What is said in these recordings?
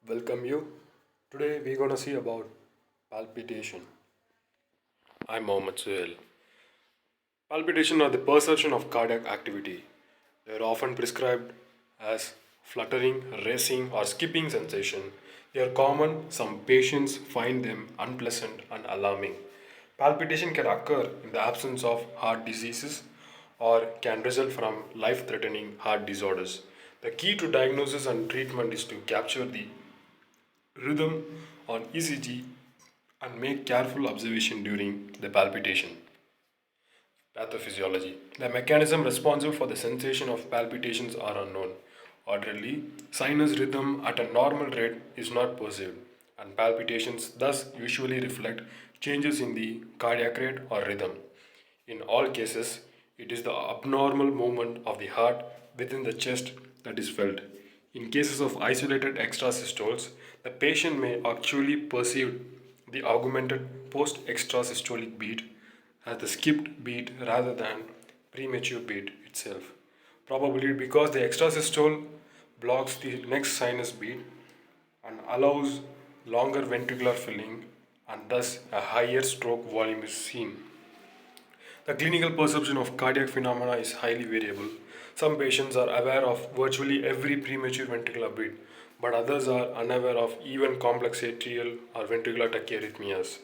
welcome you. Today we're gonna see about palpitation. I'm Mohammed Suhail. Palpitation are the perception of cardiac activity. They are often prescribed as fluttering, racing, or skipping sensation. They are common. Some patients find them unpleasant and alarming. Palpitation can occur in the absence of heart diseases or can result from life threatening heart disorders. The key to diagnosis and treatment is to capture the rhythm on ECG and make careful observation during the palpitation. Pathophysiology. The mechanism responsible for the sensation of palpitations are unknown. Ordinarily, sinus rhythm at a normal rate is not perceived, and palpitations thus usually reflect changes in the cardiac rate or rhythm. In all cases, it is the abnormal movement of the heart within the chest that is felt. In cases of isolated extrasystoles, the patient may actually perceive the augmented post extrasystolic beat as the skipped beat rather than premature beat itself. Probably because the extrasystole blocks the next sinus beat and allows longer ventricular filling and thus a higher stroke volume is seen. The clinical perception of cardiac phenomena is highly variable. Some patients are aware of virtually every premature ventricular beat, but others are unaware of even complex atrial or ventricular tachyarrhythmias.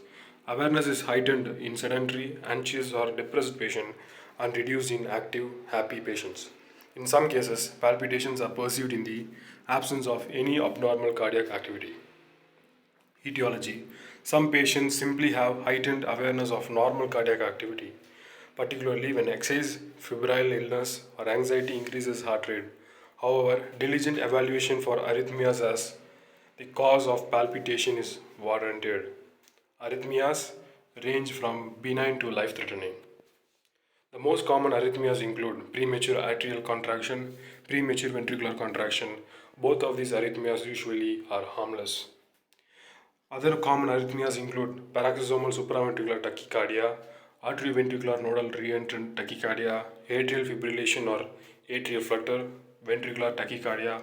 Awareness is heightened in sedentary, anxious, or depressed patients and reduced in active, happy patients. In some cases, palpitations are perceived in the absence of any abnormal cardiac activity. Etiology. Some patients simply have heightened awareness of normal cardiac activity, particularly when excess febrile illness or anxiety increases heart rate. However, diligent evaluation for arrhythmias as the cause of palpitation is warranted. Arrhythmias range from benign to life threatening. The most common arrhythmias include premature atrial contraction, premature ventricular contraction. Both of these arrhythmias usually are harmless. Other common arrhythmias include paroxysmal supraventricular tachycardia, atrioventricular nodal reentrant tachycardia, atrial fibrillation or atrial flutter, ventricular tachycardia,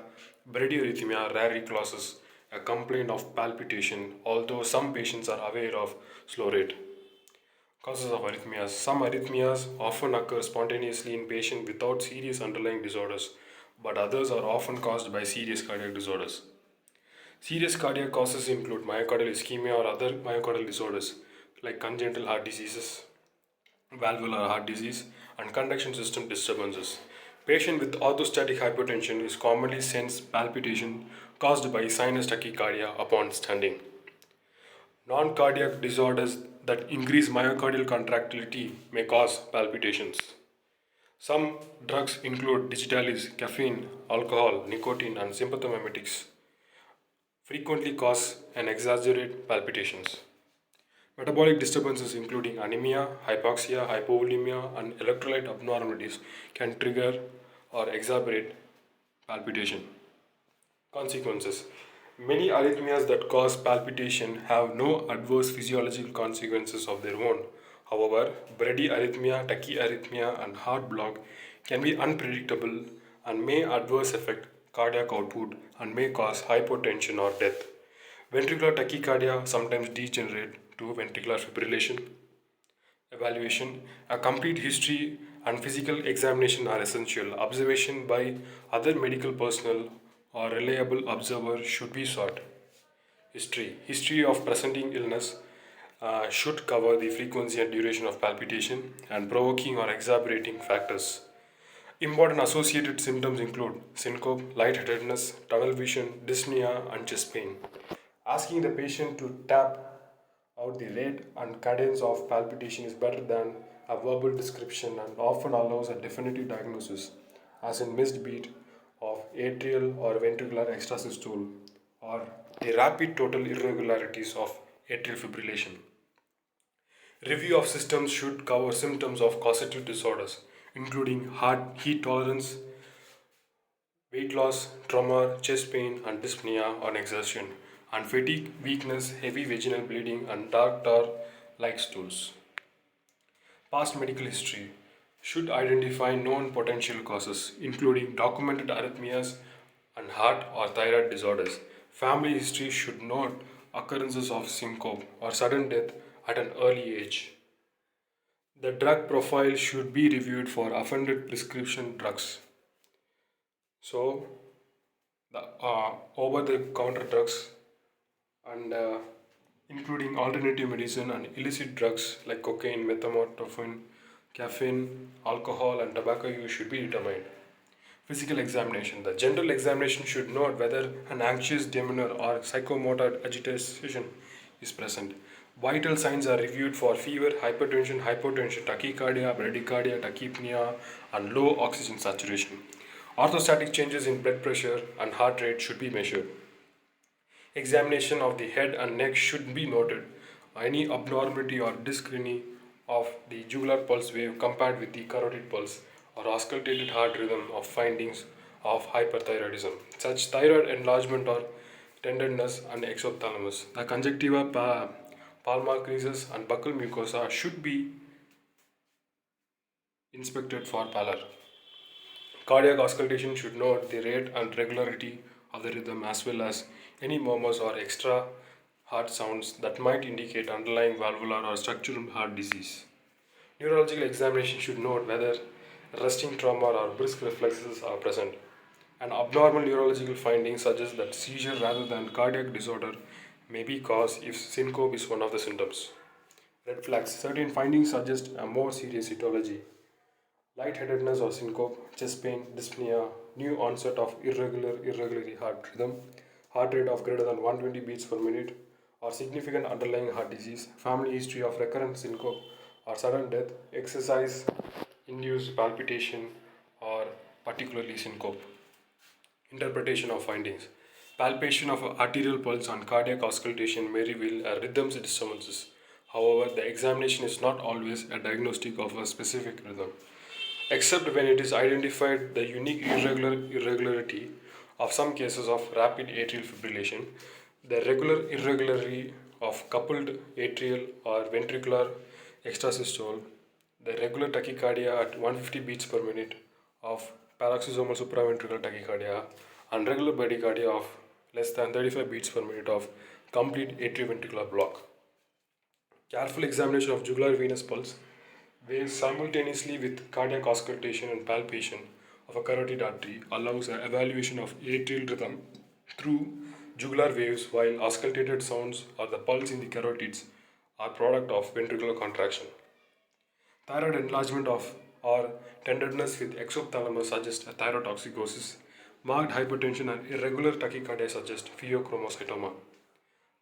bradyarrhythmia rarely causes a complaint of palpitation, although some patients are aware of slow rate. Causes of arrhythmias. Some arrhythmias often occur spontaneously in patients without serious underlying disorders, but others are often caused by serious cardiac disorders. Serious cardiac causes include myocardial ischemia or other myocardial disorders like congenital heart diseases, valvular heart disease, and conduction system disturbances. Patient with orthostatic hypotension is commonly sense palpitation caused by sinus tachycardia upon standing. Non-cardiac disorders that increase myocardial contractility may cause palpitations. Some drugs include digitalis, caffeine, alcohol, nicotine, and sympathomimetics frequently cause and exaggerate palpitations. Metabolic disturbances including anemia, hypoxia, hypovolemia, and electrolyte abnormalities can trigger or exacerbate palpitation. Consequences. Many arrhythmias that cause palpitation have no adverse physiological consequences of their own. However, bradyarrhythmia, tachyarrhythmia, and heart block can be unpredictable and may adverse affect cardiac output and may cause hypotension or death. Ventricular tachycardia sometimes degenerate to ventricular fibrillation. Evaluation. A complete history and physical examination are essential. Observation by other medical personnel or reliable observer should be sought. History. History of presenting illness should cover the frequency and duration of palpitation and provoking or exacerbating factors. Important associated symptoms include syncope, lightheadedness, tunnel vision, dyspnea, and chest pain. Asking the patient to tap out the rate and cadence of palpitation is better than a verbal description and often allows a definitive diagnosis, as in missed beat of atrial or ventricular extrasystole or the rapid total irregularities of atrial fibrillation. Review of systems should cover symptoms of causative disorders, including heart heat tolerance, weight loss, tremor, chest pain, and dyspnea on exertion, and fatigue, weakness, heavy vaginal bleeding, and dark tar like stools. Past medical history should identify known potential causes, including documented arrhythmias and heart or thyroid disorders, Family history should note occurrences of syncope or sudden death at an early age. The drug profile should be reviewed for offended prescription drugs. So, the over-the-counter drugs and including alternative medicine and illicit drugs like cocaine, methamphetamine, caffeine, alcohol, and tobacco use should be determined. Physical examination. The general examination should note whether an anxious demeanor or psychomotor agitation is present. Vital signs are reviewed for fever, hypertension, tachycardia, bradycardia, tachypnea, and low oxygen saturation. Orthostatic changes in blood pressure and heart rate should be measured. Examination of the head and neck should be noted. Any abnormality or dyspnea of the jugular pulse wave compared with the carotid pulse or auscultated heart rhythm of findings of hyperthyroidism, such thyroid enlargement or tenderness and exophthalmos. The conjunctiva, palmar creases, and buccal mucosa should be inspected for pallor. Cardiac auscultation should note the rate and regularity of the rhythm as well as any murmurs or extra heart sounds that might indicate underlying valvular or structural heart disease. Neurological examination should note whether resting trauma or brisk reflexes are present. An abnormal neurological finding suggests that seizure rather than cardiac disorder may be caused if syncope is one of the symptoms. Red flags. Certain findings suggest a more serious etiology. Lightheadedness or syncope, chest pain, dyspnea, new onset of irregular heart rhythm, heart rate of greater than 120 beats per minute, or significant underlying heart disease, family history of recurrent syncope or sudden death, exercise induced palpitation, or particularly syncope. Interpretation of findings. Palpation of arterial pulse and cardiac auscultation may reveal a rhythm disturbances. However, the examination is not always a diagnostic of a specific rhythm, except when it is identified the unique irregularity of some cases of rapid atrial fibrillation, the regular irregularity of coupled atrial or ventricular extrasystole, the regular tachycardia at 150 beats per minute of paroxysmal supraventricular tachycardia, and regular bradycardia of less than 35 beats per minute of complete atrioventricular block. Careful examination of jugular venous pulse waves simultaneously with cardiac auscultation and palpation of a carotid artery allows an evaluation of atrial rhythm through jugular waves while auscultated sounds or the pulse in the carotids are product of ventricular contraction. Thyroid enlargement of or tenderness with exophthalmos suggests a thyrotoxicosis. Marked hypertension and irregular tachycardia suggest pheochromocytoma.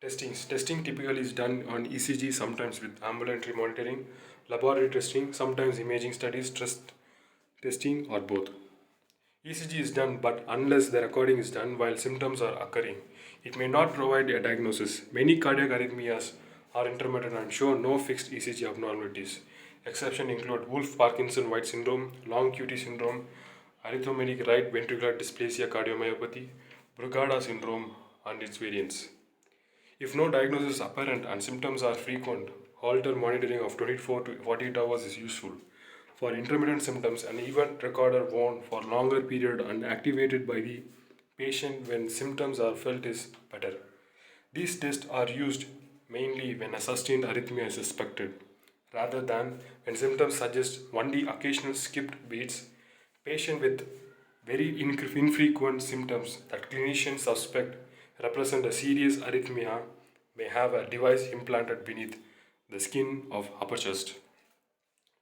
Testing typically is done on ECG, sometimes with ambulatory monitoring, laboratory testing, sometimes imaging studies, stress testing, or both. ECG is done, but unless the recording is done while symptoms are occurring, it may not provide a diagnosis. Many cardiac arrhythmias are intermittent and show no fixed ECG abnormalities. Exceptions include Wolff-Parkinson-White syndrome, long QT syndrome, arrhythmogenic right ventricular dysplasia cardiomyopathy, Brugada syndrome, and its variants. If no diagnosis is apparent and symptoms are frequent, Holter monitoring of 24 to 48 hours is useful. For intermittent symptoms, an event recorder worn for longer period and activated by the patient when symptoms are felt is better. These tests are used mainly when a sustained arrhythmia is suspected, rather than when symptoms suggest only occasional skipped beats. Patient with very infrequent symptoms that clinicians suspect represent a serious arrhythmia may have a device implanted beneath the skin of upper chest.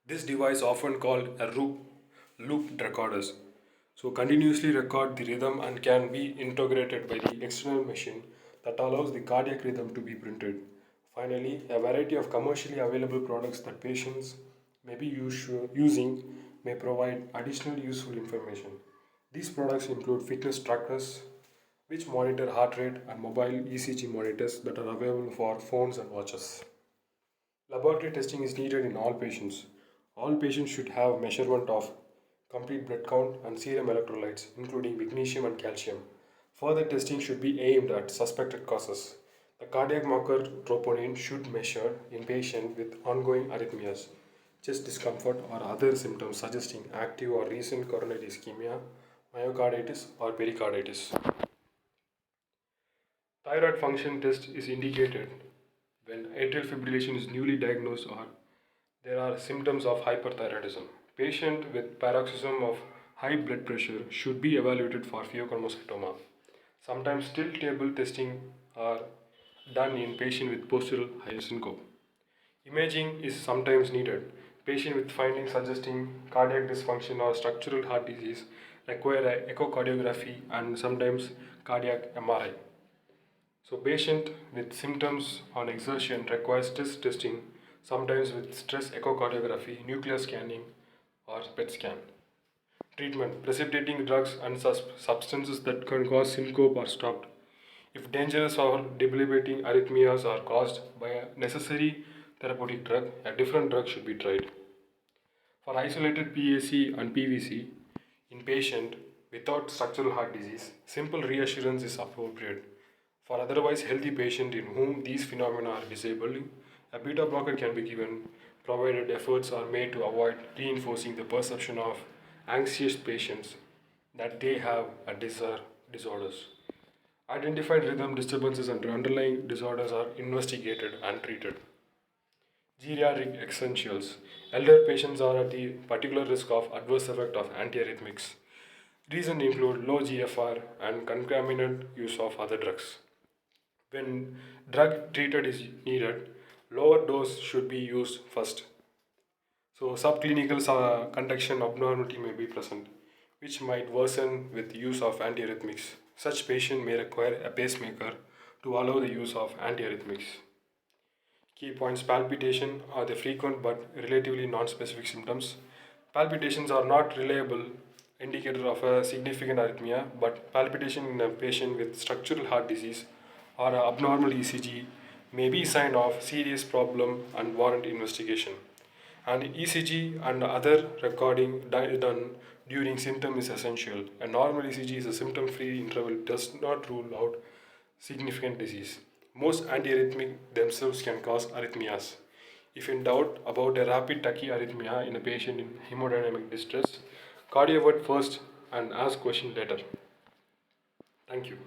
This device, often called a loop recorders, so continuously record the rhythm and can be integrated by the external machine that allows the cardiac rhythm to be printed. Finally, a variety of commercially available products that patients may be using may provide additional useful information. These products include fitness trackers, which monitor heart rate, and mobile ECG monitors that are available for phones and watches. Laboratory testing is needed in all patients. All patients should have measurement of complete blood count and serum electrolytes, including magnesium and calcium. Further testing should be aimed at suspected causes. The cardiac marker troponin should measure in patients with ongoing arrhythmias, chest discomfort, or other symptoms suggesting active or recent coronary ischemia, myocarditis, or pericarditis. Thyroid function test is indicated when atrial fibrillation is newly diagnosed or there are symptoms of hyperthyroidism. Patient with paroxysm of high blood pressure should be evaluated for pheochromocytoma. Sometimes tilt table testing are done in patient with postural syncope. Imaging is sometimes needed. Patient with findings suggesting cardiac dysfunction or structural heart disease require echocardiography and sometimes cardiac MRI. So patient with symptoms on exertion requires stress testing, sometimes with stress echocardiography, nuclear scanning or PET scan. Treatment: precipitating drugs and substances that can cause syncope are stopped. If dangerous or debilitating arrhythmias are caused by a necessary therapeutic drug, a different drug should be tried. For isolated PAC and PVC in patient without structural heart disease, simple reassurance is appropriate. For otherwise healthy patient in whom these phenomena are disabling, a beta blocker can be given provided efforts are made to avoid reinforcing the perception of anxious patients that they have a disorders. Identified rhythm disturbances and underlying disorders are investigated and treated. Geriatric essentials. Elder patients are at the particular risk of adverse effect of antiarrhythmics. Reasons include low GFR and concomitant use of other drugs. When drug treated is needed, lower dose should be used first. So subclinical conduction abnormality may be present, which might worsen with use of antiarrhythmics. Such patient may require a pacemaker to allow the use of antiarrhythmics. Key points: palpitation are the frequent but relatively non-specific symptoms. Palpitations are not reliable indicator of a significant arrhythmia, but palpitation in a patient with structural heart disease or a abnormal ECG may be a sign of serious problem and warrant investigation. And ECG and other recording done during symptom is essential. A normal ECG is a symptom-free interval, does not rule out significant disease. Most antiarrhythmic themselves can cause arrhythmias. If in doubt about a rapid tachyarrhythmia in a patient in hemodynamic distress, cardiovert first and ask question later. Thank you.